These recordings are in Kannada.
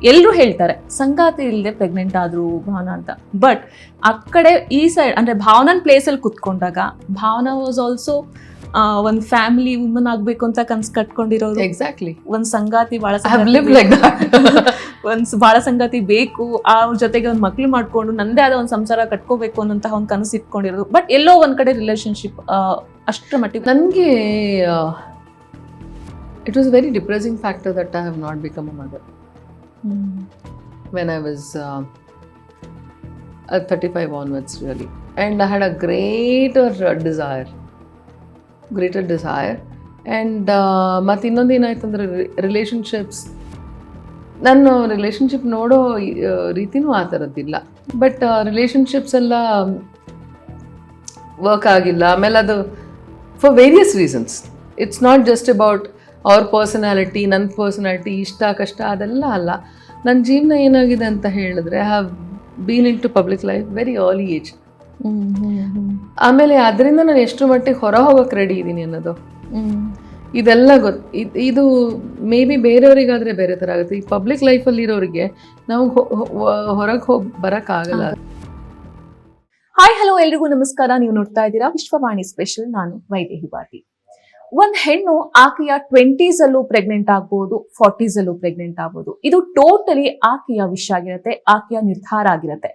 ಎಲ್ಲರೂ ಹೇಳ್ತಾರೆ ಸಂಗಾತಿ ಇಲ್ಲದೆ ಪ್ರೆಗ್ನೆಂಟ್ ಆದ್ರು ಭಾವನಾ ಅಂತ. ಬಟ್ ಆ ಕಡೆ ಈ ಸೈಡ್ ಅಂದ್ರೆ ಭಾವನನ್ ಪ್ಲೇಸಲ್ಲಿ ಕುತ್ಕೊಂಡಾಗ ಭಾವನಾ ವಾಸ್ ಆಲ್ಸೋ ಒಂದ್ ಫ್ಯಾಮಿಲಿ ವುಮನ್ ಆಗ್ಬೇಕು ಅಂತ ಕನ್ಸ್ ಕಟ್ಕೊಂಡಿರೋರು. ಎಕ್ಸಾಕ್ಟ್ಲಿ. ಒಂದ್ ಸಂಗಾತಿ ಒಂದ್ ಬಾಳ ಸಂಗಾತಿ ಬೇಕು, ಅವ್ರ ಜೊತೆಗೆ ಒಂದ್ ಮಕ್ಳು ಮಾಡ್ಕೊಂಡು ನಂದೇ ಆದ ಒಂದ್ ಸಂಸಾರ ಕಟ್ಕೋಬೇಕು ಅನ್ನೋಂತಹ ಒಂದ್ ಕನಸು ಇಟ್ಕೊಂಡಿರೋದು. ಬಟ್ ಎಲ್ಲೋ ಒಂದ್ ಕಡೆ ರಿಲೇಶನ್ಶಿಪ್ ಅಷ್ಟರ ಮಟ್ಟಿಗೆ ನನಗೆ it was very depressing factor that I have not become a mother when I was 35 onwards really, and I had a greater desire and ಮತ್ತು ಇನ್ನೊಂದು ಏನಾಯ್ತು ಅಂದರೆ ರಿಲೇಷನ್ಶಿಪ್ಸ್, ನಾನು ರಿಲೇಷನ್ಶಿಪ್ ನೋಡೋ ರೀತಿನೂ ಆ ಥರದ್ದಿಲ್ಲ. ಬಟ್ ರಿಲೇಷನ್ಶಿಪ್ಸ್ ಎಲ್ಲ ವರ್ಕ್ ಆಗಿಲ್ಲ. ಆಮೇಲೆ ಅದು for various reasons. It's not just about ಅವ್ರ ಪರ್ಸನಾಲಿಟಿ, ನನ್ನ ಪರ್ಸನಾಲಿಟಿ, ಇಷ್ಟ ಕಷ್ಟ ಅದೆಲ್ಲ ಅಲ್ಲ. ನನ್ನ ಜೀವನ ಏನಾಗಿದೆ ಅಂತ ಹೇಳಿದ್ರೆ I have been into public life very early age. ಆಮೇಲೆ ಅದರಿಂದ ನಾನು ಎಷ್ಟು ಮಟ್ಟಿಗೆ ಹೊರ ಹೋಗೋಕೆ ರೆಡಿ ಇದ್ದೀನಿ ಅನ್ನೋದು ಇದೆಲ್ಲ ಇದು ಮೇ ಬಿ ಬೇರೆಯವರಿಗಾದ್ರೆ ಬೇರೆ ಥರ ಆಗುತ್ತೆ. ಈ ಪಬ್ಲಿಕ್ ಲೈಫಲ್ಲಿ ಇರೋರಿಗೆ ನಾವು ಹೊರಗೆ ಹೋಗಿ ಬರೋಕ್ಕಾಗಲ್ಲ. ಹಾಯ್ ಹಲೋ ಎಲ್ರಿಗೂ ನಮಸ್ಕಾರ. ನೀವು ನೋಡ್ತಾ ಇದ್ದೀರಾ ವಿಶ್ವವಾಣಿ ಸ್ಪೆಷಲ್. ನಾನು ವೈದೇಹಿ ಬಾಟಿ. ಒಂದ್ ಹೆಣ್ಣು ಆಕೆಯ 20s ಅಲ್ಲೂ ಪ್ರೆಗ್ನೆಂಟ್ ಆಗ್ಬೋದು, 40s ಅಲ್ಲೂ ಪ್ರೆಗ್ನೆಂಟ್ ಆಗ್ಬೋದು. ಇದು ಟೋಟಲಿ ಆಕೆಯ ವಿಷಯ ಆಗಿರತ್ತೆ, ಆಕೆಯ ನಿರ್ಧಾರ ಆಗಿರತ್ತೆ.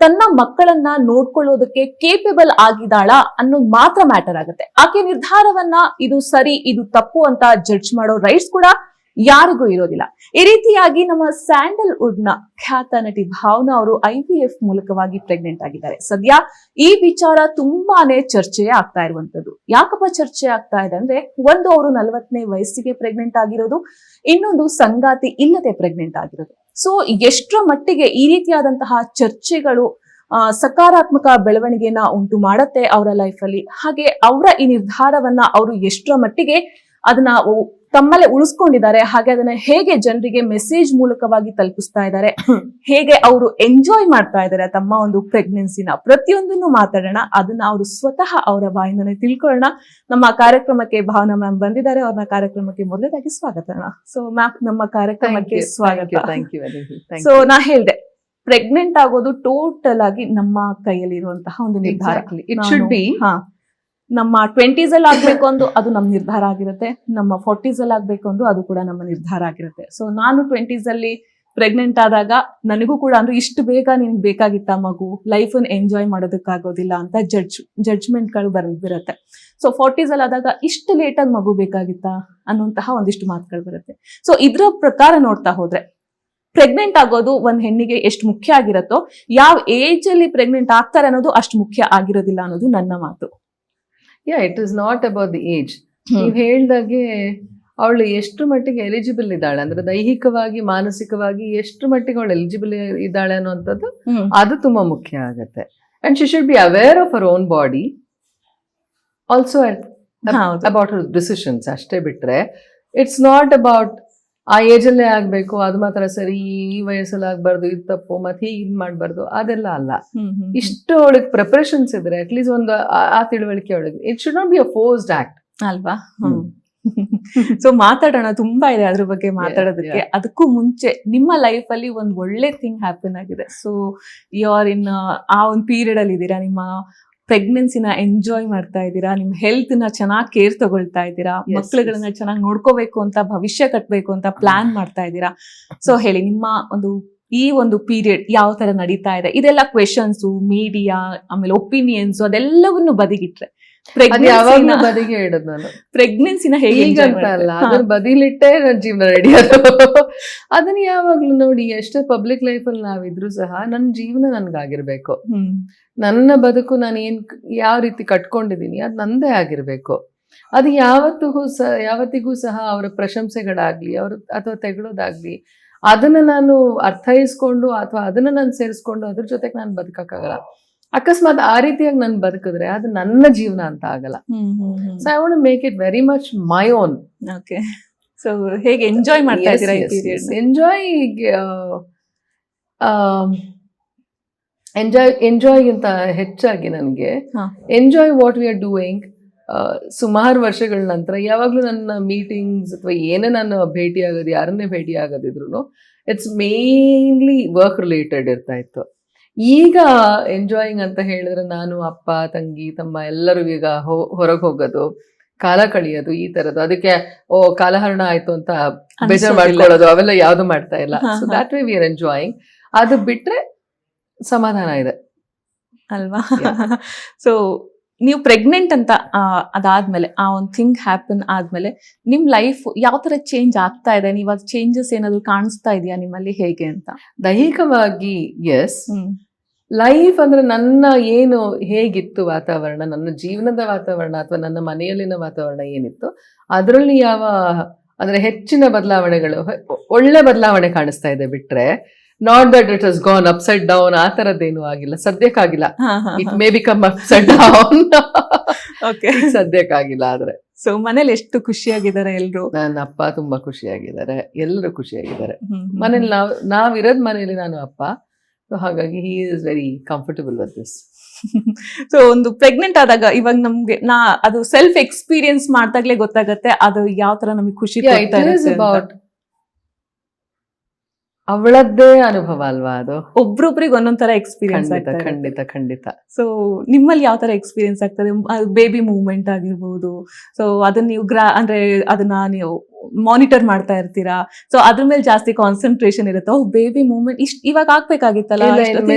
ತನ್ನ ಮಕ್ಕಳನ್ನ ನೋಡ್ಕೊಳ್ಳೋದಕ್ಕೆ ಕೇಪಬಲ್ ಆಗಿದ್ದಾಳ ಅನ್ನೋದು ಮಾತ್ರ ಮ್ಯಾಟರ್ ಆಗುತ್ತೆ. ಆಕೆಯ ನಿರ್ಧಾರವನ್ನ ಇದು ಸರಿ ಇದು ತಪ್ಪು ಅಂತ ಜಡ್ಜ್ ಮಾಡೋ ರೈಟ್ಸ್ ಕೂಡ ಯಾರಿಗೂ ಇರೋದಿಲ್ಲ. ಈ ರೀತಿಯಾಗಿ ನಮ್ಮ ಸ್ಯಾಂಡಲ್ವುಡ್ ನ ಖ್ಯಾತ ನಟಿ ಭಾವನಾ ಅವರು IVF ಮೂಲಕವಾಗಿ ಪ್ರೆಗ್ನೆಂಟ್ ಆಗಿದ್ದಾರೆ. ಸದ್ಯ ಈ ವಿಚಾರ ತುಂಬಾನೇ ಚರ್ಚೆ ಆಗ್ತಾ ಇರುವಂತದ್ದು. ಯಾಕಪ್ಪ ಚರ್ಚೆ ಆಗ್ತಾ ಇದೆ ಅಂದ್ರೆ, ಒಂದು ಅವರು 40ನೇ ವಯಸ್ಸಿಗೆ ಪ್ರೆಗ್ನೆಂಟ್ ಆಗಿರೋದು, ಇನ್ನೊಂದು ಸಂಗಾತಿ ಇಲ್ಲದೆ ಪ್ರೆಗ್ನೆಂಟ್ ಆಗಿರೋದು. ಸೊ ಎಷ್ಟರ ಮಟ್ಟಿಗೆ ಈ ರೀತಿಯಾದಂತಹ ಚರ್ಚೆಗಳು ಸಕಾರಾತ್ಮಕ ಬೆಳವಣಿಗೆನ ಉಂಟು ಮಾಡತ್ತೆ ಅವರ ಲೈಫ್ ಅಲ್ಲಿ. ಹಾಗೆ ಅವರ ಈ ನಿರ್ಧಾರವನ್ನ ಅವರು ಎಷ್ಟರ ಮಟ್ಟಿಗೆ ಅದನ್ನ ತಮ್ಮಲ್ಲೇ ಉಳಿಸ್ಕೊಂಡಿದ್ದಾರೆ, ಹಾಗೆ ಅದನ್ನ ಹೇಗೆ ಜನರಿಗೆ ಮೆಸೇಜ್ ಮೂಲಕವಾಗಿ ತಲುಪಿಸ್ತಾ ಇದ್ದಾರೆ, ಹೇಗೆ ಅವರು ಎಂಜಾಯ್ ಮಾಡ್ತಾ ಇದ್ದಾರೆ ತಮ್ಮ ಒಂದು ಪ್ರೆಗ್ನೆನ್ಸಿನ, ಪ್ರತಿಯೊಂದನ್ನು ಮಾತಾಡೋಣ. ಅದನ್ನ ಅವರು ಸ್ವತಃ ಅವರ ಬಾಯಿಂದನೇ ತಿಳ್ಕೊಳ್ಳೋಣ. ನಮ್ಮ ಕಾರ್ಯಕ್ರಮಕ್ಕೆ ಭಾವನಾ ಮ್ಯಾಮ್ ಬಂದಿದ್ದಾರೆ. ಅವ್ರನ್ನ ಕಾರ್ಯಕ್ರಮಕ್ಕೆ ಮೊದಲದಾಗಿ ಸ್ವಾಗತ. ಸೊ ಮ್ಯಾಮ್, ನಮ್ಮ ಕಾರ್ಯಕ್ರಮಕ್ಕೆ ಸ್ವಾಗತ. ಸೊ ನಾ ಹೇಳ್ದೆ, ಪ್ರೆಗ್ನೆಂಟ್ ಆಗೋದು ಟೋಟಲ್ ಆಗಿ ನಮ್ಮ ಕೈಯಲ್ಲಿ ಇರುವಂತಹ ಒಂದು ನಿರ್ಧಾರ. It should be. ನಮ್ಮ 20s ಅಲ್ಲಿ ಆಗ್ಬೇಕು ಅಂದು ಅದು ನಮ್ಮ ನಿರ್ಧಾರ ಆಗಿರುತ್ತೆ, ನಮ್ಮ 40s ಅಲ್ಲಿ ಆಗ್ಬೇಕು ಅಂದು ಅದು ಕೂಡ ನಮ್ಮ ನಿರ್ಧಾರ ಆಗಿರುತ್ತೆ. ಸೊ ನಾನು 20s ಅಲ್ಲಿ ಪ್ರೆಗ್ನೆಂಟ್ ಆದಾಗ ನನಗೂ ಕೂಡ ಅಂದ್ರೆ ಇಷ್ಟು ಬೇಗ ನಿನ್ಗೆ ಬೇಕಾಗಿತ್ತ ಮಗು, ಲೈಫನ್ನು ಎಂಜಾಯ್ ಮಾಡೋದಕ್ಕಾಗೋದಿಲ್ಲ ಅಂತ ಜಡ್ಜ್ಮೆಂಟ್ಗಳು ಬಂದಿರುತ್ತೆ. ಸೊ 40s ಅಲ್ಲಿ ಆದಾಗ ಇಷ್ಟು ಲೇಟಾಗಿ ಮಗು ಬೇಕಾಗಿತ್ತಾ ಅನ್ನುವಂತಹ ಒಂದಿಷ್ಟು ಮಾತುಗಳು ಬರುತ್ತೆ. ಸೊ ಇದ್ರ ಪ್ರಕಾರ ನೋಡ್ತಾ ಹೋದ್ರೆ ಪ್ರೆಗ್ನೆಂಟ್ ಆಗೋದು ಒಂದ್ ಹೆಣ್ಣಿಗೆ ಎಷ್ಟು ಮುಖ್ಯ ಆಗಿರತ್ತೋ, ಯಾವ ಏಜ್ ಅಲ್ಲಿ ಪ್ರೆಗ್ನೆಂಟ್ ಆಗ್ತಾರೆ ಅನ್ನೋದು ಅಷ್ಟು ಮುಖ್ಯ ಆಗಿರೋದಿಲ್ಲ ಅನ್ನೋದು ನನ್ನ ಮಾತು. It is not about the age. ನೀವು ಹೇಳ್ದಾಗೆ ಅವಳು ಎಷ್ಟು ಮಟ್ಟಿಗೆ ಎಲಿಜಿಬಲ್ ಇದ್ದಾಳೆ ಅಂದ್ರೆ ದೈಹಿಕವಾಗಿ ಮಾನಸಿಕವಾಗಿ ಎಷ್ಟು ಮಟ್ಟಿಗೆ ಅವಳು ಎಲಿಜಿಬಲ್ ಇದ್ದಾಳೆ ಅನ್ನುವಂಥದ್ದು ಅದು ತುಂಬಾ ಮುಖ್ಯ ಆಗುತ್ತೆ. And she should be aware of our own body also about her decisions. ಅಷ್ಟೇ ಬಿಟ್ರೆ ಇಟ್ಸ್ ನಾಟ್ ಅಬೌಟ್ ಆ ಏಜಲ್ಲೇ ಆಗ್ಬೇಕು, ಅದು ಮಾತ್ರ ಸರಿ, ಈ ವಯಸ್ಸಲ್ಲಿ ಆಗ್ಬಾರ್ದು, ಇದು ತಪ್ಪು, ಮತ್ತೆ ಹೀಗೆ ಇದು ಮಾಡ್ಬಾರ್ದು, ಅದೆಲ್ಲ ಅಲ್ಲ. ಇಷ್ಟು ಅವಳಿಗೆ ಪ್ರಿಪರೇಷನ್ಸ್ ಇದ್ರೆ ಅಟ್ಲೀಸ್ಟ್ ಒಂದು ಆ ತಿಳುವಳಿಕೆ ಅವಳಿಗೆ. It should not be a forced act ಅಲ್ವಾ? ಸೊ ಮಾತಾಡೋಣ, ತುಂಬಾ ಇದೆ ಅದ್ರ ಬಗ್ಗೆ ಮಾತಾಡೋದಕ್ಕೆ. ಅದಕ್ಕೂ ಮುಂಚೆ ನಿಮ್ಮ ಲೈಫ್ ಅಲ್ಲಿ ಒಂದ್ ಒಳ್ಳೆ ಥಿಂಗ್ ಹ್ಯಾಪನ್ ಆಗಿದೆ. ಸೊ ಯು ಆರ್ ಇನ್ ಆ ಒಂದು ಪೀರಿಯಡ್ ಅಲ್ಲಿ ಇದ್ದೀರಾ, ನಿಮ್ಮ ಪ್ರೆಗ್ನೆನ್ಸಿನ ಎಂಜಾಯ್ ಮಾಡ್ತಾ ಇದ್ದೀರಾ, ನಿಮ್ ಹೆಲ್ತ್ ನ ಚೆನ್ನಾಗಿ ಕೇರ್ ತಗೊಳ್ತಾ ಇದ್ದೀರಾ, ಮಕ್ಳುಗಳನ್ನ ಚೆನ್ನಾಗಿ ನೋಡ್ಕೋಬೇಕು ಅಂತ, ಭವಿಷ್ಯ ಕಟ್ಬೇಕು ಅಂತ ಪ್ಲಾನ್ ಮಾಡ್ತಾ ಇದ್ದೀರಾ. ಸೊ ಹೇಳಿ, ನಿಮ್ಮ ಈ ಒಂದು ಪೀರಿಯಡ್ ಯಾವ ತರ ನಡೀತಾ ಇದೆ? ಇದೆಲ್ಲ ಕ್ವೆಶನ್ಸ್, ಮೀಡಿಯಾ, ಆಮೇಲೆ ಒಪಿನಿಯನ್ಸ್ ಅದೆಲ್ಲವನ್ನು ಬದಿಗಿಟ್ರೆ ಬದಿಗೆ ಇಡೋದು ನಾನು ಪ್ರೆಗ್ನೆನ್ಸಿನ ಹೇಗೆ ಅಲ್ಲ, ಅದನ್ನ ಬದಿಲಿಟ್ಟೆ ನನ್ನ ಜೀವನ ರೆಡಿ ಅದನ್ನ ಯಾವಾಗ್ಲೂ ನೋಡಿ. ಎಷ್ಟೇ ಪಬ್ಲಿಕ್ ಲೈಫಲ್ಲಿ ನಾವಿದ್ರು ಸಹ ನನ್ನ ಜೀವನ ನನ್ಗಾಗಿರ್ಬೇಕು, ನನ್ನ ಬದುಕು ನಾನು ಯಾವ ರೀತಿ ಕಟ್ಕೊಂಡಿದ್ದೀನಿ ಅದು ನಂದೇ ಆಗಿರ್ಬೇಕು. ಅದು ಯಾವತ್ತಿಗೂ ಸಹ ಅವರ ಪ್ರಶಂಸೆಗಳಾಗ್ಲಿ ಅಥವಾ ತೆಗಳೋದಾಗ್ಲಿ ಅದನ್ನ ನಾನು ಅರ್ಥೈಸ್ಕೊಂಡು ಅಥವಾ ಅದನ್ನ ನಾನು ಸೇರಿಸ್ಕೊಂಡು ಅದ್ರ ಜೊತೆಗೆ ನಾನು ಬದುಕಕ್ಕಾಗಲ್ಲ. ಅಕಸ್ಮಾತ್ ಆ ರೀತಿಯಾಗಿ ನಾನು ಬದುಕಿದ್ರೆ ಅದು ನನ್ನ ಜೀವನ ಅಂತ ಆಗಲ್ಲ. So I want to make it very much my own. Okay, so ಹೇಗೆ ಎಂಜಾಯ್ ಮಾಡ್ತಾ ಇದ್ದೀರಾ ಈ ಪೀರಿಯಡ್? ಎಂಜಾಯ್ಗಿಂತ ಹೆಚ್ಚಾಗಿ ನನಗೆ enjoy what we are doing. ಸುಮಾರು ವರ್ಷಗಳ ನಂತರ ಯಾವಾಗಲೂ ನನ್ನ ಮೀಟಿಂಗ್ಸ್ ಅಥವಾ ಏನೇ ನಾನು ಭೇಟಿ ಆಗೋದು, ಯಾರನ್ನೇ ಭೇಟಿ ಆಗೋದಿದ್ರು ಇಟ್ಸ್ ಮೇನ್ಲಿ ವರ್ಕ್ ರಿಲೇಟೆಡ್ ಇರ್ತಾ ಇತ್ತು. ಈಗ ಎಂಜಾಯಿಂಗ್ ಅಂತ ಹೇಳಿದ್ರೆ ನಾನು ಅಪ್ಪ ತಂಗಿ ತಮ್ಮ ಎಲ್ಲರೂ ಈಗ ಹೊರಗೆ ಹೋಗೋದು, ಕಾಲ ಕಳಿಯೋದು, ಈ ತರದ್ದು. ಅದಕ್ಕೆ ಕಾಲಹರಣ ಆಯ್ತು ಅಂತ ಬೇಜಾರು ಮಾಡ್ಕೊಳ್ಳೋದು ಅವೆಲ್ಲ ಯಾವ್ದು ಮಾಡ್ತಾ ಇಲ್ಲ. So that way we are enjoying. ಅದು ಬಿಟ್ರೆ ಸಮಾಧಾನ ಇದೆ ಅಲ್ವಾ? ಸೊ ನೀವು ಪ್ರೆಗ್ನೆಂಟ್ ಅಂತ ಅದಾದ್ಮೇಲೆ ಆ ಒಂದು ಥಿಂಗ್ ಹ್ಯಾಪನ್ ಆದ್ಮೇಲೆ ನಿಮ್ ಲೈಫ್ ಯಾವ ತರ ಚೇಂಜ್ ಆಗ್ತಾ ಇದೆ? ನೀವು ಅದು ಚೇಂಜಸ್ ಏನಾದ್ರು ಕಾಣಿಸ್ತಾ ಇದೆಯಾ ನಿಮ್ಮಲ್ಲಿ, ಹೇಗೆ ಅಂತ? ದೈಹಿಕವಾಗಿ ಎಸ್. ಲೈಫ್ ಅಂದ್ರೆ ನನ್ನ ಏನು ಹೇಗಿತ್ತು ವಾತಾವರಣ, ನನ್ನ ಜೀವನದ ವಾತಾವರಣ ಅಥವಾ ನನ್ನ ಮನೆಯಲ್ಲಿನ ವಾತಾವರಣ ಏನಿತ್ತು ಅದರಲ್ಲಿ ಅಂದ್ರೆ ಹೆಚ್ಚಿನ ಬದಲಾವಣೆಗಳು, ಒಳ್ಳೆ ಬದಲಾವಣೆ ಕಾಣಿಸ್ತಾ ಇದೆ. ಬಿಟ್ರೆ not that it has gone upside down, ಆ ತರದ್ದೇನು ಆಗಿಲ್ಲ, ಸದ್ಯಕ್ಕಾಗಿಲ್ಲ. It may become upside down, ಸದ್ಯಕ್ಕಾಗಿಲ್ಲ. ಆದ್ರೆ ಸೊ ಮನೇಲಿ ಎಷ್ಟು ಖುಷಿಯಾಗಿದ್ದಾರೆ ಎಲ್ರು? ನನ್ನ ಅಪ್ಪ ತುಂಬಾ ಖುಷಿಯಾಗಿದ್ದಾರೆ, ಎಲ್ಲರೂ ಖುಷಿಯಾಗಿದ್ದಾರೆ ಮನೇಲಿ. ನಾವಿರೋದ್ ಮನೇಲಿ ನಾನು ಅಪ್ಪ, ಸೊ ಹಾಗಾಗಿ he is very comfortable with this. So ಒಂದು ಪ್ರೆಗ್ನೆಂಟ್ ಆದಾಗ ಇವಾಗ ನಮ್ಗೆ ಅದು ಸೆಲ್ಫ್ ಎಕ್ಸ್ಪೀರಿಯನ್ಸ್ ಮಾಡ್ದಾಗ್ಲೇ ಗೊತ್ತಾಗತ್ತೆ ಅದು ಯಾವ ತರ ನಮಗೆ ಖುಷಿ ಅಬೌಟ್ ಅವಳದ್ದೇ ಅನುಭವ ಅಲ್ವಾ ಅದು. ಒಬ್ರೊಬ್ರಿಗೆ ಒಂದೊಂದ್ ತರ ಎಕ್ಸ್ಪೀರಿಯನ್ಸ್. ಖಂಡಿತ ಖಂಡಿತ. ಸೊ ನಿಮ್ಮಲ್ಲಿ ಯಾವ ತರ ಎಕ್ಸ್ಪೀರಿಯನ್ಸ್ ಆಗ್ತದೆ? ಬೇಬಿ ಮೂವ್ಮೆಂಟ್ ಆಗಿರ್ಬೋದು, ಸೊ ಅದನ್ನ ನೀವು ಅಂದ್ರೆ ಅದನ್ನ ನೀವು ಮಾನಿಟರ್ ಮಾಡ್ತಾ ಇರ್ತೀರಾ, ಸೊ ಅದ್ರ ಮೇಲೆ ಜಾಸ್ತಿ ಕಾನ್ಸಂಟ್ರೇಷನ್ ಇರುತ್ತೆ. ಬೇಬಿ ಮೂವ್ಮೆಂಟ್ ಇವಾಗ ಆಗ್ಬೇಕಾಗಿತ್ತಲ್ಲ,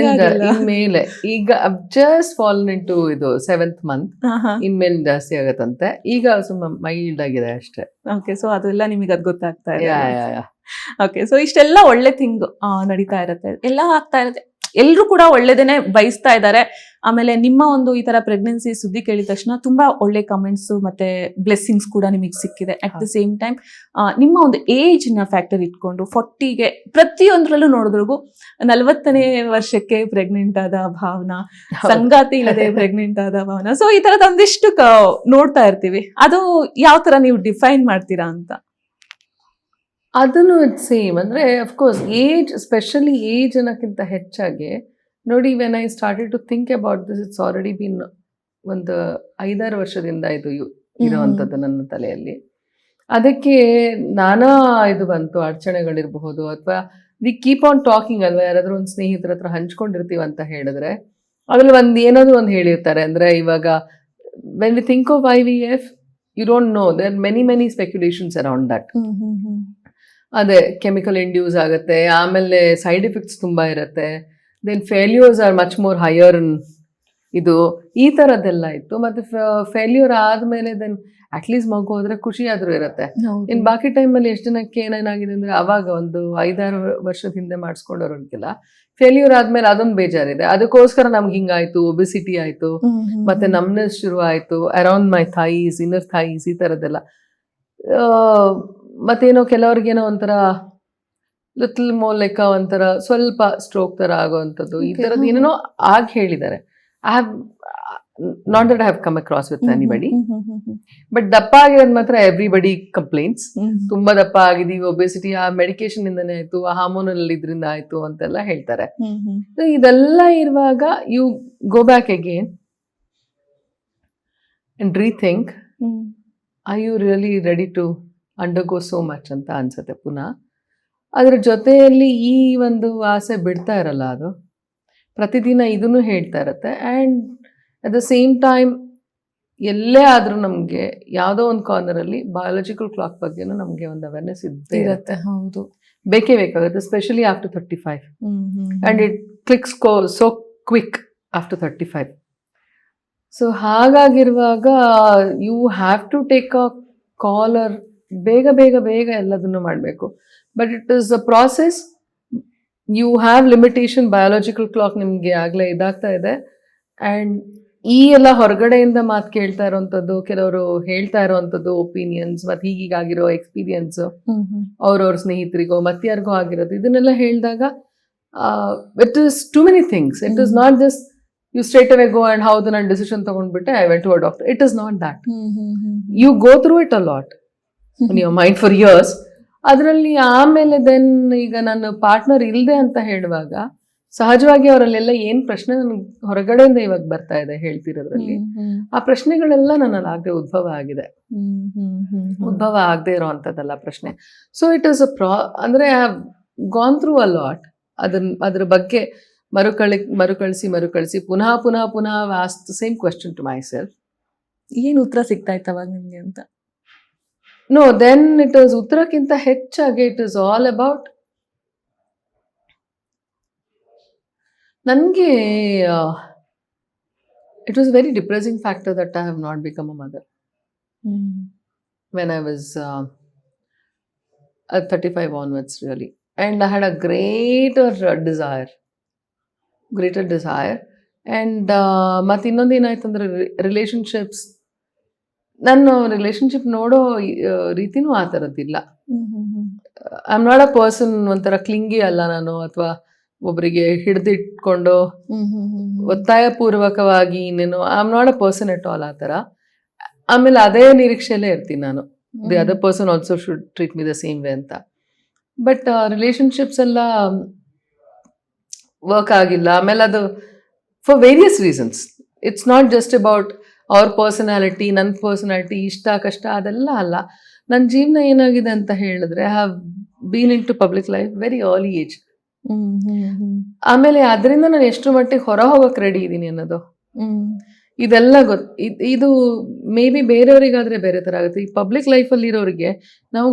ಇನ್ಮೇಲೆ ಈಗ ಜಸ್ಟ್ ಫಾಲನ್ ಇಂಟು ಇದು 7th ಮಂತ್, ಇನ್ಮೇಲೆ ಜಾಸ್ತಿ ಆಗತ್ತಂತೆ. ಈಗ ಸುಮ್ಮನೆ ಮೈಲ್ಡ್ ಆಗಿದೆ ಅಷ್ಟೇ. ಓಕೆ, ಸೊ ಅದೆಲ್ಲ ನಿಮಗೆ ಅದು ಗೊತ್ತಾಗ್ತಾ ಇದೆ. ಓಕೆ, ಸೊ ಇಷ್ಟೆಲ್ಲ ಒಳ್ಳೆ ಥಿಂಗ್ ನಡೀತಾ ಇರುತ್ತೆ, ಎಲ್ಲ ಆಗ್ತಾ ಇರುತ್ತೆ, ಎಲ್ರು ಕೂಡ ಒಳ್ಳೇದೇನೆ ಬಯಸ್ತಾ ಇದ್ದಾರೆ. ಆಮೇಲೆ ನಿಮ್ಮ ಒಂದು ಈ ತರ ಪ್ರೆಗ್ನೆನ್ಸಿ ಸುದ್ದಿ ಕೇಳಿದ ತಕ್ಷಣ ತುಂಬಾ ಒಳ್ಳೆ ಕಮೆಂಟ್ಸ್ ಮತ್ತೆ ಬ್ಲೆಸ್ಸಿಂಗ್ಸ್ ಕೂಡ ನಿಮಗೆ ಸಿಕ್ಕಿದೆ. ಅಟ್ ದ ಸೇಮ್ ಟೈಮ್ ನಿಮ್ಮ ಒಂದು ಏಜ್ ನ ಫ್ಯಾಕ್ಟರ್ ಇಟ್ಕೊಂಡು 40ಗೆ ಪ್ರತಿಯೊಂದ್ರಲ್ಲೂ ನೋಡಿದ್ರಿಗೂ 40ನೇ ವರ್ಷಕ್ಕೆ ಪ್ರೆಗ್ನೆಂಟ್ ಆದ ಭಾವನಾ, ಸಂಗಾತಿ ಇಲ್ಲದೆ ಪ್ರೆಗ್ನೆಂಟ್ ಆದ ಭಾವನಾ, ಸೊ ಈ ತರದ ಒಂದಿಷ್ಟು ನೋಡ್ತಾ ಇರ್ತೀವಿ. ಅದು ಯಾವ ತರ ನೀವು ಡಿಫೈನ್ ಮಾಡ್ತೀರಾ ಅಂತ? ಅದನ್ನು ಇಟ್ಸ್ ಸೇಮ್. ಅಂದ್ರೆ ಅಫ್ಕೋರ್ಸ್ ಏಜ್, ಸ್ಪೆಷಲಿ ಏಜ್ ಅನ್ನೋಕ್ಕಿಂತ ಹೆಚ್ಚಾಗಿ ನೋಡಿ, when I started to think about this, it's already been ಒಂದು 5-6 ವರ್ಷದಿಂದ ಇದು ಇರೋವಂಥದ್ದು ನನ್ನ ತಲೆಯಲ್ಲಿ. ಅದಕ್ಕೆ ನಾನಾ ಇದು ಬಂತು, ಅಡಚಣೆಗಳಿರಬಹುದು, ಅಥವಾ ವಿ ಕೀಪ್ ಆನ್ ಟಾಕಿಂಗ್ ಅಲ್ವಾ, ಯಾರಾದ್ರೂ ಒಂದು ಸ್ನೇಹಿತರ ಹತ್ರ ಹಂಚ್ಕೊಂಡಿರ್ತೀವಿ ಅಂತ ಹೇಳಿದ್ರೆ ಅದ್ರಲ್ಲಿ ಏನಾದ್ರು ಒಂದು ಹೇಳಿರ್ತಾರೆ. ಅಂದ್ರೆ ಇವಾಗ when we think of IVF, you don't know, there many speculations around that. ಅದೇ ಕೆಮಿಕಲ್ ಇಂಡ್ಯೂಸ್ ಆಗುತ್ತೆ, ಆಮೇಲೆ ಸೈಡ್ ಎಫೆಕ್ಟ್ಸ್ ತುಂಬಾ ಇರುತ್ತೆ, then failures are much more higher, ಇದು ಈ ಥರದ್ದೆಲ್ಲ ಇತ್ತು. ಮತ್ತೆ ಫೇಲ್ಯೂರ್ ಆದಮೇಲೆ ದೆನ್ ಅಟ್ಲೀಸ್ಟ್ ಮಗು ಹೋದ್ರೆ ಖುಷಿ ಆದ್ರೂ ಇರುತ್ತೆ. ಇನ್ನು ಬಾಕಿ ಟೈಮಲ್ಲಿ ಎಷ್ಟು ಜನಕ್ಕೆ ಏನೇನಾಗಿದೆ ಅಂದ್ರೆ, ಅವಾಗ ಒಂದು 5-6 ವರ್ಷದ ಹಿಂದೆ ಮಾಡಿಸ್ಕೊಂಡವ್ರಿಗೆಲ್ಲ ಫೇಲ್ಯೂರ್ ಆದ್ಮೇಲೆ ಅದೊಂದು ಬೇಜಾರಿದೆ. ಅದಕ್ಕೋಸ್ಕರ ನಮ್ಗೆ ಹಿಂಗಾಯ್ತು, ಒಬೆಸಿಟಿ ಆಯ್ತು, ಮತ್ತೆ ನಮ್ನೆಸ್ ಶುರು ಆಯ್ತು, ಅರೌಂಡ್ ಮೈ ಥೈಸ್, ಇನ್ನರ್ ಥೈಸ್, ಈ ಥರದ್ದೆಲ್ಲ. ಮತ್ತೇನೋ ಕೆಲವ್ರಿಗೇನೋ ಒಂಥರ ಲಿಟಲ್ ಮೋರ್ ಲೈಕ್ ಒಂಥರ ಸ್ವಲ್ಪ ಸ್ಟ್ರೋಕ್ ತರ ಆಗುವಂಥದ್ದು, ಈ ಥರದ್ದು ಏನೇನೋ ಹೇಳಿದ್ದಾರೆ. I have not that I have come across with anybody, but ದಪ್ಪ ಆಗಿರೋದು ಮಾತ್ರ ಎವ್ರಿಬಡಿ ಕಂಪ್ಲೇಂಟ್ಸ್. ತುಂಬಾ ದಪ್ಪ ಆಗಿದೀವಿ, ಒಬೆಸಿಟಿ ಆ ಮೆಡಿಕೇಶನ್ ಇಂದಾನೆ ಆಯ್ತು, ಆ ಹಾರ್ಮೋನಲ್ ಇದರಿಂದ ಆಯ್ತು ಅಂತೆಲ್ಲ ಹೇಳ್ತಾರೆ. ಇದೆಲ್ಲ ಇರುವಾಗ you go back again and rethink, are you really ready to undergo so much ಅಂತ ಅನ್ಸುತ್ತೆ ಪುನಃ. ಅದ್ರ ಜೊತೆಯಲ್ಲಿ ಈ ಒಂದು ಆಸೆ ಬಿಡ್ತಾ ಇರಲ್ಲ, ಅದು ಪ್ರತಿದಿನ ಇದನ್ನು ಹೇಳ್ತಾ ಇರತ್ತೆ. And at the same time ಎಲ್ಲೇ ಆದರೂ ನಮಗೆ ಯಾವುದೋ ಒಂದು ಕಾರ್ನರಲ್ಲಿ ಬಯಾಲಜಿಕಲ್ ಕ್ಲಾಕ್ ಬಗ್ಗೆನೂ ನಮಗೆ ಒಂದು ಅವೇರ್ನೆಸ್ ಇರುತ್ತೆ. ಹೌದು, ಬೇಕೇ ಬೇಕಾಗುತ್ತೆ, specially after 35. And it clicks so quick after 35. So ಹಾಗಾಗಿರುವಾಗ you have to take a caller, ಬೇಗ ಎಲ್ಲದನ್ನು ಮಾಡಬೇಕು. But it is a process. You have limitation, biological clock ನಿಮಗೆ ಆಗಲೇ ಇದಾಗ್ತಾ ಇದೆ. ಆ್ಯಂಡ್ ಈ ಎಲ್ಲ ಹೊರಗಡೆಯಿಂದ ಮಾತು ಕೇಳ್ತಾ ಇರೋವಂಥದ್ದು, ಕೆಲವರು ಹೇಳ್ತಾ ಇರೋವಂಥದ್ದು ಒಪಿನಿಯನ್ಸ್, ಮತ್ತು ಹೀಗಾಗಿರೋ ಎಕ್ಸ್ಪೀರಿಯನ್ಸು ಅವ್ರವ್ರ ಸ್ನೇಹಿತರಿಗೋ ಮತ್ತಾರಿಗೋ ಆಗಿರೋದು, ಇದನ್ನೆಲ್ಲ ಹೇಳಿದಾಗ it is too many things. It is not just you straight away go and ಹೌದು ನಾನು ಡಿಸಿಷನ್ ತಗೊಂಡ್ಬಿಟ್ಟೆ I went to a doctor. It is not that. You go through it a lot in your mind for years. ಅದರಲ್ಲಿ ಆಮೇಲೆ ದೆನ್ ಈಗ ನನ್ನ ಪಾರ್ಟ್ನರ್ ಇಲ್ಲದೆ ಅಂತ ಹೇಳುವಾಗ ಸಹಜವಾಗಿ ಅವರಲ್ಲೆಲ್ಲ ಏನು ಪ್ರಶ್ನೆ ನನಗೆ ಹೊರಗಡೆಯಿಂದ ಇವಾಗ ಬರ್ತಾ ಇದೆ ಹೇಳ್ತಿರೋದ್ರಲ್ಲಿ, ಆ ಪ್ರಶ್ನೆಗಳೆಲ್ಲ ನನ್ನಲ್ಲಿ ಆಗದೆ ಉದ್ಭವ ಆಗಿದೆ. ಉದ್ಭವ ಆಗದೆ ಇರೋ ಅಂಥದ್ದಲ್ಲ ಪ್ರಶ್ನೆ. ಸೊ ಇಟ್ ಈಸ್ ಅಂದ್ರೆ ಗಾನ್ ಥ್ರೂ ಅ ಲಾಟ್. ಅದ್ರ ಬಗ್ಗೆ ಮರುಕಳಿಸಿ ಪುನಃ ask the same question to myself. ಏನ್ ಉತ್ತರ ಸಿಗ್ತಾ ಇತ್ತು ಅವಾಗ ನಿಮ್ಗೆ ಅಂತ? ನೋ, ದೆನ್ ಇಟ್ ಇಸ್ ಉತ್ತರಕ್ಕಿಂತ ಹೆಚ್ಚಾಗಿ ಇಟ್ ಇಸ್ ಆಲ್ ಅಬೌಟ್ ನನಗೆ it was very depressing factor that I have not become a mother when I was 35 onwards really, and I had a greater desire and ಮತ್ತೆ ಇನ್ನೊಂದು ಏನಾಯ್ತು ಅಂದ್ರೆ ರಿಲೇಶನ್ಶಿಪ್ಸ್, ನನ್ನ ರಿಲೇಶನ್ಶಿಪ್ ನೋಡೋ ರೀತಿನೂ ಆ ಥರದ್ದಿಲ್ಲ. I am not a person ಒಂಥರ ಕ್ಲಿಂಗಿ ಅಲ್ಲ ನಾನು, ಅಥವಾ ಒಬ್ಬರಿಗೆ ಹಿಡಿದಿಟ್ಕೊಂಡು ಒತ್ತಾಯ ಪೂರ್ವಕವಾಗಿ ಇನ್ನೇನು, I am not a person at all ಆ ಥರ. ಆಮೇಲೆ ಅದೇ ನಿರೀಕ್ಷೆಯಲ್ಲೇ ಇರ್ತೀನಿ ನಾನು, the other person also should treat me the same way ಅಂತ. ಬಟ್ ರಿಲೇಶನ್ಶಿಪ್ಸ್ ಎಲ್ಲ ವರ್ಕ್ ಆಗಿಲ್ಲ. ಆಮೇಲೆ ಅದು for various reasons. It's not just about ಅವ್ರ ಪರ್ಸನಾಲಿಟಿ, ನನ್ನ ಪರ್ಸನಾಲಿಟಿ, ಇಷ್ಟ ಕಷ್ಟ ಅದೆಲ್ಲ ಅಲ್ಲ. ನನ್ನ ಜೀವನ ಏನಾಗಿದೆ ಅಂತ ಹೇಳಿದ್ರೆ, I have been into public life very early age. ಆಮೇಲೆ ಅದರಿಂದ ನಾನು ಎಷ್ಟು ಮಟ್ಟಿಗೆ ಹೊರ ಹೋಗಕ್ಕೆ ರೆಡಿ ಇದ್ದೀನಿ ಅನ್ನೋದು ಇದೆಲ್ಲ ಇದು ಮೇ ಬಿ ಬೇರೆಯವರಿಗಾದ್ರೆ ಬೇರೆ ತರ ಆಗುತ್ತೆ. ಈ ಪಬ್ಲಿಕ್ ಲೈಫಲ್ಲಿ ಇರೋರಿಗೆ ನಾವು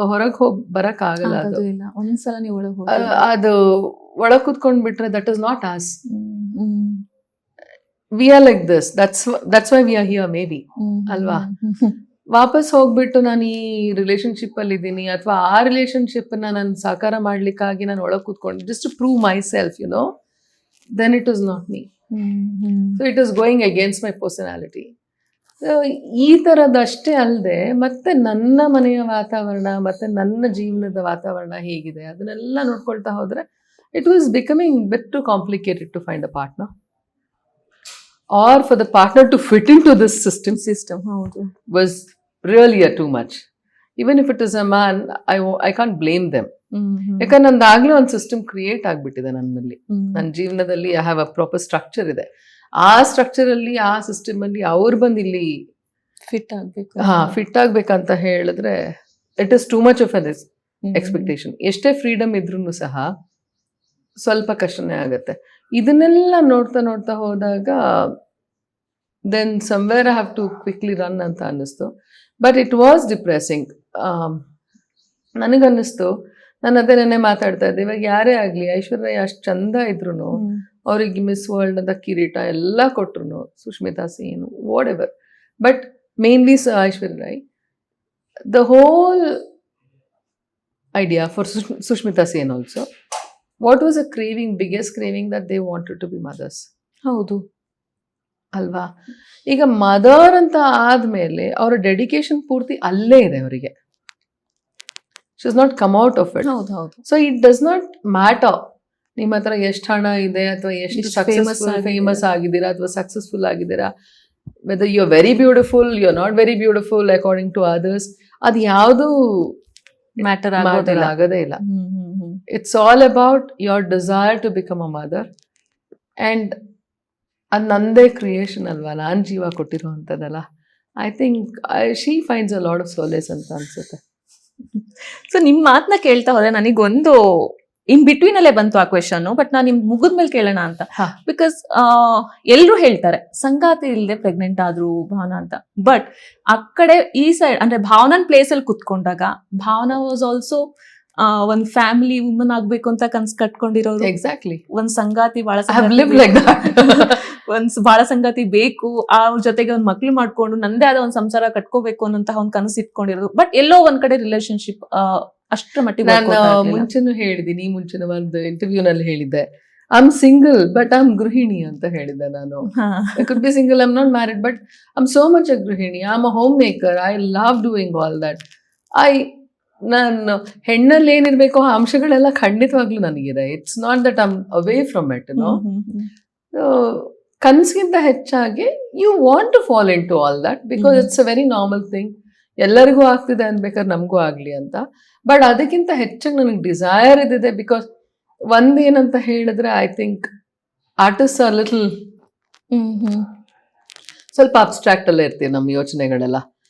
ಹೊರಗೆ ಬರಕ್ ಆಗಲ್ಲ. ಒಂದ್ಸಲ ನೀವು ಅದು ಒಳಗೆ ಕೂತ್ಕೊಂಡ್ ಬಿಟ್ರೆ that is not as. We are like this, that's why we are here may be, ಅಲ್ವಾ? ವಾಪಸ್ ಹೋಗ್ಬಿಟ್ಟು ನಾನು ಈ ರಿಲೇಶನ್ಶಿಪ್ ಅಲ್ಲಿ ಇದ್ದೀನಿ, ಅಥವಾ ಆ ರಿಲೇಶನ್ಶಿಪ್ ನಾನು ಸಾಕಾರ ಮಾಡ್ಲಿಕ್ಕಾಗಿ ನಾನು ಒಳಗೆ ಕೂತ್ಕೊಂಡು just to prove myself, you know, then it is not me. So it is going against my personality. ಈ ಥರದಷ್ಟೇ ಅಲ್ಲದೆ ಮತ್ತೆ ನನ್ನ ಮನೆಯ ವಾತಾವರಣ ಮತ್ತೆ ನನ್ನ ಜೀವನದ ವಾತಾವರಣ ಹೇಗಿದೆ ಅದನ್ನೆಲ್ಲ ನೋಡ್ಕೊಳ್ತಾ ಹೋದ್ರೆ it was becoming bit too complicated to find a partner, or for the partner to fit into this system was really too much. Even if it is a man, I can't blame them. ಯಾಕಂದ್ರೆ ನಂದಾಗ್ಲೇ ಒಂದು ಸಿಸ್ಟಮ್ ಕ್ರಿಯೇಟ್ ಆಗ್ಬಿಟ್ಟಿದೆ ನನ್ನಲ್ಲಿ, ನನ್ನ ಜೀವನದಲ್ಲಿ. I have a proper structure ಇದೆ. ಆ ಸ್ಟ್ರಕ್ಚರ್ ಅಲ್ಲಿ, ಆ ಸಿಸ್ಟಮ್ ಅಲ್ಲಿ ಅವ್ರು ಬಂದು ಇಲ್ಲಿ ಫಿಟ್ ಆಗ್ಬೇಕಂತ ಹೇಳಿದ್ರೆ it is too much of an expectation. ಎಷ್ಟೇ ಫ್ರೀಡಮ್ ಇದ್ರೂ ಸಹ ಸ್ವಲ್ಪ ಕಷ್ಟನೇ ಆಗತ್ತೆ. ಇದನ್ನೆಲ್ಲ ನೋಡ್ತಾ ಹೋದಾಗ then somewhere I have to quickly run ಅಂತ ಅನ್ನಿಸ್ತು. But it was depressing. ನನಗನ್ನಿಸ್ತು, ನಾನು ಅದೇ ನೆನ್ನೆ ಮಾತಾಡ್ತಾ ಇದ್ದೆ, ಇವಾಗ ಯಾರೇ ಆಗಲಿ ಐಶ್ವರ್ಯ ಅಷ್ಟು ಚಂದ ಇದ್ರು, ಅವ್ರಿಗೆ ಮಿಸ್ ವರ್ಲ್ಡ್ ಅಂತ ಕಿರೀಟ ಎಲ್ಲ ಕೊಟ್ರು, Sushmita Sen, whatever, but mainly Aishwarya Rai, the whole idea for Sushmita Sen also, what was a craving, biggest craving that they wanted to be mothers. ಹೌದು ಅಲ್ವಾ? ಈಗ ಮದರ್ ಅಂತ ಆದ್ಮೇಲೆ ಅವರ ಡೆಡಿಕೇಶನ್ ಪೂರ್ತಿ ಅಲ್ಲೇ ಇದೆ ಅವರಿಗೆ. She is not come out of it. So it does not matter ನಿಮ್ಮ ಹತ್ರ ಎಷ್ಟು ಹಣ ಇದೆ, ಅಥವಾ ಎಷ್ಟು ಫೇಮಸ್ ಆಗಿದ್ದೀರಾ, ಅಥವಾ ಸಕ್ಸಸ್ಫುಲ್ ಆಗಿದ್ದೀರಾ, whether you are very beautiful, you are not very beautiful according to others, ಅದು ಯಾವುದು ಮ್ಯಾಟರ್ ಆಗೋದೇ ಇಲ್ಲ. It's all about your desire to become a mother. And ಅದು ನಂದೇ ಕ್ರಿಯೇಷನ್ ಅಲ್ವಾ, ನಾನು ಜೀವ ಕೊಟ್ಟಿರುವಂಥದ್ದಲ್ಲ. I think she finds a lot of solace ಅಂತ ಅನ್ಸುತ್ತೆ. ಸೊ ನಿಮ್ಮ ಮಾತನ್ನ ಕೇಳ್ತಾ ಹೋದ್ರೆ ನನಗೊಂದು ಇನ್ ಬಿಟ್ವೀನ್ ಅಲ್ಲೇ ಬಂತು ಆ ಕ್ವೆಶನ್, ಬಟ್ ನಾನು ನಿಮ್ ಮುಗಿದ್ಮೇಲೆ ಕೇಳೋಣ ಅಂತ. ಬಿಕಾಸ್ ಎಲ್ರು ಹೇಳ್ತಾರೆ ಸಂಗಾತಿ ಇಲ್ಲದೆ ಪ್ರೆಗ್ನೆಂಟ್ ಆದ್ರು ಭಾವನಾ ಅಂತ, ಬಟ್ ಆ ಕಡೆ ಈ ಸೈಡ್ ಅಂದ್ರೆ ಭಾವನನ್ ಪ್ಲೇಸ್ ಅಲ್ಲಿ ಕುತ್ಕೊಂಡಾಗ ಭಾವನಾ ವಾಸ್ ಆಲ್ಸೋ ಒಂದ್ ಫ್ಯಾಮಿಲಿ ವುಮನ್ ಆಗ್ಬೇಕು ಅಂತ ಕನ್ಸ್ ಕಟ್ಕೊಂಡಿರೋರು. ಎಕ್ಸಾಕ್ಟ್ಲಿ. ಒಂದ್ ಸಂಗಾತಿ ಬಹಳ ಬಹಳ ಸಂಗಾತಿ ಬೇಕು, ಅವ್ರ ಜೊತೆಗೆ ಒಂದ್ ಮಕ್ಳು ಮಾಡ್ಕೊಂಡು ನಂದೇ ಆದ ಒಂದ್ ಸಂಸಾರ ಕಟ್ಕೋಬೇಕು ಅನ್ನೋಂತಹ ಒಂದ್ ಕನಸು ಇಟ್ಕೊಂಡಿರೋದು. ಬಟ್ ಎಲ್ಲೋ ಒಂದ್ ಕಡೆ ರಿಲೇಶನ್ಶಿಪ್ ಅಷ್ಟರ ಮಟ್ಟಿಗೆ. ನಾನು ಮುಂಚೆನೂ ಹೇಳಿದ್ದೀನಿ, ಮುಂಚಿನ ಒಂದು ಇಂಟರ್ವ್ಯೂ ನಲ್ಲಿ ಹೇಳಿದ್ದೆ, I am single but I am ಗೃಹಿಣಿ ಅಂತ ಹೇಳಿದ್ದೆ ನಾನು. I could be single, I am not married, but I am so much a ಗೃಹಿಣಿ. I am a home maker, I love doing all that. ನಾನು ಹೆಣ್ಣಲ್ಲಿ ಏನಿರ್ಬೇಕು ಆ ಅಂಶಗಳೆಲ್ಲ ಖಂಡಿತವಾಗ್ಲೂ ನನಗಿದೆ. It's not that I am away from it, no. ಕನ್ಸ್ಗಿಂತ ಹೆಚ್ಚಾಗಿ you want to fall in to all that, because it's a very normal thing. ಎಲ್ಲರಿಗೂ ಆಗ್ತಿದೆ ಅನ್ಬೇಕಾದ್ರೆ ನಮಗೂ ಆಗ್ಲಿ ಅಂತ. ಬಟ್ ಅದಕ್ಕಿಂತ ಹೆಚ್ಚಾಗಿ ನನಗೆ ಡಿಸೈರ್ ಇದಿದೆ. ಬಿಕಾಸ್ ಒಂದೇನಂತ ಹೇಳಿದ್ರೆ, I think artist are little ಸ್ವಲ್ಪ ಅಬ್ಸ್ಟ್ರಾಕ್ಟ್ ಅಲ್ಲೇ ಇರ್ತೀವಿ ನಮ್ಮ ಯೋಚನೆಗಳೆಲ್ಲ.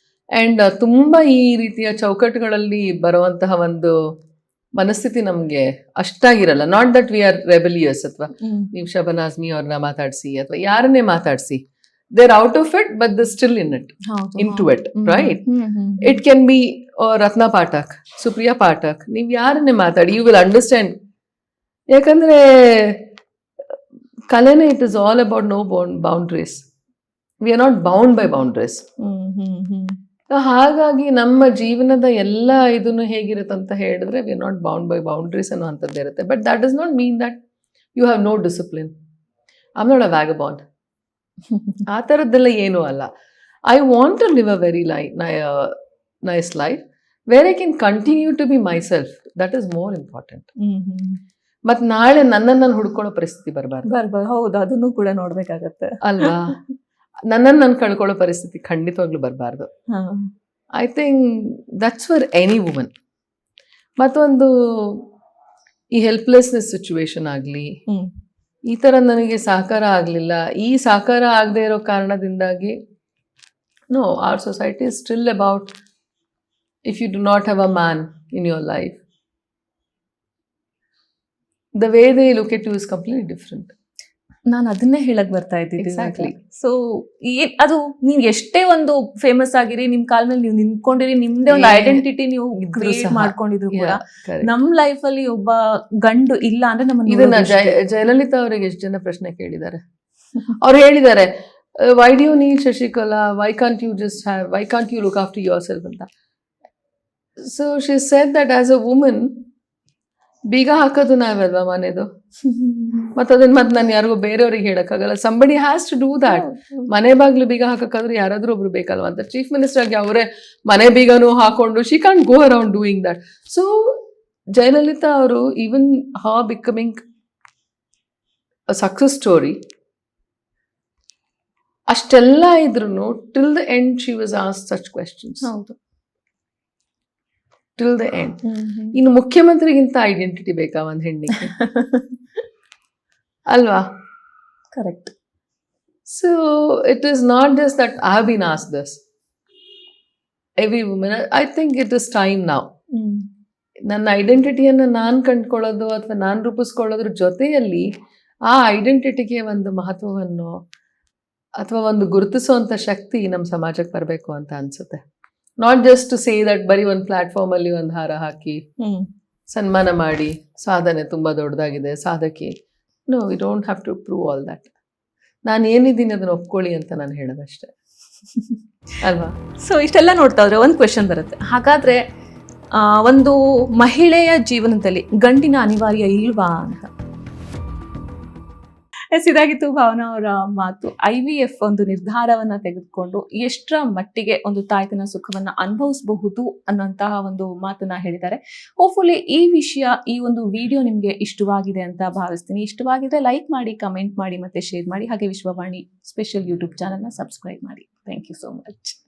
ಅಂಡ್ ತುಂಬಾ ಈ ರೀತಿಯ ಚೌಕಟ್ಟುಗಳಲ್ಲಿ ಬರುವಂತಹ ಒಂದು ಮನಸ್ಥಿತಿ ನಮ್ಗೆ ಅಷ್ಟಾಗಿರಲ್ಲ. Not that we are rebellious ಅಥವಾ ನೀವು ಶಬನಾಜ್ ಮಿ ಅವ್ರನ್ನ ಮಾತಾಡ್ಸಿ ಅಥವಾ ಯಾರನ್ನೇ ಮಾತಾಡ್ಸಿ, they're out of it but they're still in it, into it, right? It can be Ratna Pathak, Supriya Pathak, ನೀವು ಯಾರನ್ನೇ ಮಾತಾಡಿ you will understand. ಯಾಕಂದ್ರೆ ಕಲೆನೇ it is all about no boundaries. We are not bound by boundaries. ಹಾಗಾಗಿ ನಮ್ಮ ಜೀವನದ ಎಲ್ಲ ಇದನ್ನು ಹೇಗಿರುತ್ತೆ ಅಂತ ಹೇಳಿದ್ರೆ we are not bound by boundaries ಅನ್ನುವಂಥದ್ದು ಇರುತ್ತೆ. But that does not mean that you have no discipline. I'm not a vagabond. ಆ ಥರದ್ದೆಲ್ಲ ಏನೂ ಅಲ್ಲ. I want to live a very nice life where I can continue to be myself. That is more important. ಮತ್ತು ನಾಳೆ ನನ್ನನ್ನು ಹುಡ್ಕೊಳ್ಳೋ ಪರಿಸ್ಥಿತಿ ಬರಬಾರ್ದು. ಹೌದು, ಅದನ್ನು ಕೂಡ ನೋಡ್ಬೇಕಾಗತ್ತೆ ಅಲ್ವಾ? ನನ್ನನ್ನು ನಾನು ಕಳ್ಕೊಳ್ಳೋ ಪರಿಸ್ಥಿತಿ ಖಂಡಿತವಾಗ್ಲೂ ಬರಬಾರ್ದು. I think that's for any woman. ಮತ್ತೊಂದು ಈ ಹೆಲ್ಪ್ಲೆಸ್ನೆಸ್ ಸಿಚುವೇಶನ್ ಆಗಲಿ, ಈ ಥರ ನನಗೆ ಸಹಕಾರ ಆಗಲಿಲ್ಲ, ಈ ಸಹಕಾರ ಆಗದೆ ಇರೋ ಕಾರಣದಿಂದಾಗಿ no, our society is still about if you do not have a man in your life, the way they look at you is completely different. ನಾನು ಅದನ್ನೇ ಹೇಳಕ್ ಬರ್ತಾ ಇದ್ದೀನಿ. ಎಕ್ಸಾಕ್ಟ್ಲಿ. ಸೊ ಅದು ನೀವು ಎಷ್ಟೇ ಒಂದು ಫೇಮಸ್ ಆಗಿರಿ, ನಿಮ್ ಕಾಲ ಮೇಲೆ ನೀವು ನಿಂತ್ಕೊಂಡಿರಿ, ನಿಮ್ದೇ ಒಂದು ಐಡೆಂಟಿಟಿ ನೀವು ಕ್ರಿಯೇಟ್ ಮಾಡ್ಕೊಂಡಿದ್ರು ಕೂಡ ನಮ್ ಲೈಫ್ ಅಲ್ಲಿ ಒಬ್ಬ ಗಂಡು ಇಲ್ಲ ಅಂದ್ರೆ ನಮ್ಮನ್ನ ಇದನ್ನ ಜಯಲಲಿತಾ ಅವರಿಗೆ ಎಷ್ಟು ಜನ ಪ್ರಶ್ನೆ ಕೇಳಿದ್ದಾರೆ. ಅವ್ರು ಹೇಳಿದ್ದಾರೆ, why do you need Shashikala, why can't you look after yourself ಅಂತ. So she said that as a woman ಬೀಗ ಹಾಕೋದು ನಾವಲ್ವಾ ಮನೆದು, ಮತ್ತೆ ಅದನ್ನ ಮತ್ತೆ ನಾನು ಯಾರಿಗೂ ಬೇರೆಯವ್ರಿಗೆ ಹೇಳಕ್ಕಾಗಲ್ಲ. Somebody has to do that. ಮನೆ ಬಾಗ್ಲು ಬೀಗ ಹಾಕಕ್ಕಾದ್ರೆ ಯಾರಾದ್ರೂ ಒಬ್ರು ಬೇಕಲ್ವಾ ಅಂತ ಚೀಫ್ ಮಿನಿಸ್ಟರ್ ಆಗಿ ಅವರೇ ಮನೆ ಬೀಗನೂ ಹಾಕೊಂಡು she can't go around doing that. So Jayalalithaa ಅವರು ಈವನ್ ಹಾ ಬಿಕಮಿಂಗ್ ಅ ಸಕ್ಸಸ್ ಸ್ಟೋರಿ ಅಷ್ಟೆಲ್ಲ ಇದ್ರು till the end she was asked such questions. ಹೌದು, ಟಿಲ್ ದ ಎಂಡ್. ಇನ್ನು ಮುಖ್ಯಮಂತ್ರಿಗಿಂತ ಐಡೆಂಟಿಟಿ ಬೇಕಾ ಒಂದ್ ಹೆಣ್ಣಿಗೆ? ಅಲ್ವಾ? Correct. So it is not just that I have been asked this. Every women, I think it is time now. ನನ್ನ ಐಡೆಂಟಿಟಿಯನ್ನು ನಾನು ಕಂಡುಕೊಳ್ಳೋದು ಅಥವಾ ನಾನು ರೂಪಿಸ್ಕೊಳ್ಳೋದ್ರ ಜೊತೆಯಲ್ಲಿ ಆ ಐಡೆಂಟಿಟಿಗೆ ಒಂದು ಮಹತ್ವವನ್ನು ಅಥವಾ ಒಂದು ಗುರುತಿಸುವಂಥ ಶಕ್ತಿ ನಮ್ಮ ಸಮಾಜಕ್ಕೆ ಬರಬೇಕು ಅಂತ ಅನ್ಸುತ್ತೆ. Not just to say that ಬರೀ ಒಂದು ಪ್ಲಾಟ್ಫಾರ್ಮ್ ಅಲ್ಲಿ ಒಂದು ಹಾರ ಹಾಕಿ ಸನ್ಮಾನ ಮಾಡಿ ಸಾಧನೆ ತುಂಬಾ ದೊಡ್ಡದಾಗಿದೆ ಸಾಧಕಿ. No, we don't have to prove all that. ನಾನು ಏನಿದ್ದೀನಿ ಅದನ್ನ ಒಪ್ಕೊಳ್ಳಿ ಅಂತ ನಾನು ಹೇಳೋದಷ್ಟೇ ಅಲ್ವಾ? ಸೊ ಇಷ್ಟೆಲ್ಲ ನೋಡ್ತಾ ಇದ್ರೆ ಒಂದು ಕ್ವೆಶನ್ ಬರುತ್ತೆ, ಹಾಗಾದ್ರೆ ಒಂದು ಮಹಿಳೆಯ ಜೀವನದಲ್ಲಿ ಗಂಡಿನ ಅನಿವಾರ್ಯ ಇಲ್ವಾ ಅಂತ. ಇದಾಗಿತ್ತು ಭಾವನಾ ಅವರ ಮಾತು. IVF ಒಂದು ನಿರ್ಧಾರವನ್ನ ತೆಗೆದುಕೊಂಡು ಎಷ್ಟರ ಮಟ್ಟಿಗೆ ಒಂದು ತಾಯ್ತನ ಸುಖವನ್ನ ಅನುಭವಿಸಬಹುದು ಅನ್ನುವಂತಹ ಒಂದು ಮಾತನ್ನ ಹೇಳಿದ್ದಾರೆ. ಹೋಪ್ಫುಲಿ ಈ ವಿಷಯ, ಈ ಒಂದು ವಿಡಿಯೋ ನಿಮ್ಗೆ ಇಷ್ಟವಾಗಿದೆ ಅಂತ ಭಾವಿಸ್ತೀನಿ. ಇಷ್ಟವಾಗಿದ್ರೆ ಲೈಕ್ ಮಾಡಿ, ಕಮೆಂಟ್ ಮಾಡಿ, ಮತ್ತೆ ಶೇರ್ ಮಾಡಿ. ಹಾಗೆ ವಿಶ್ವವಾಣಿ ಸ್ಪೆಷಲ್ ಯೂಟ್ಯೂಬ್ ಚಾನೆಲ್ನ ಸಬ್ಸ್ಕ್ರೈಬ್ ಮಾಡಿ. Thank you so much.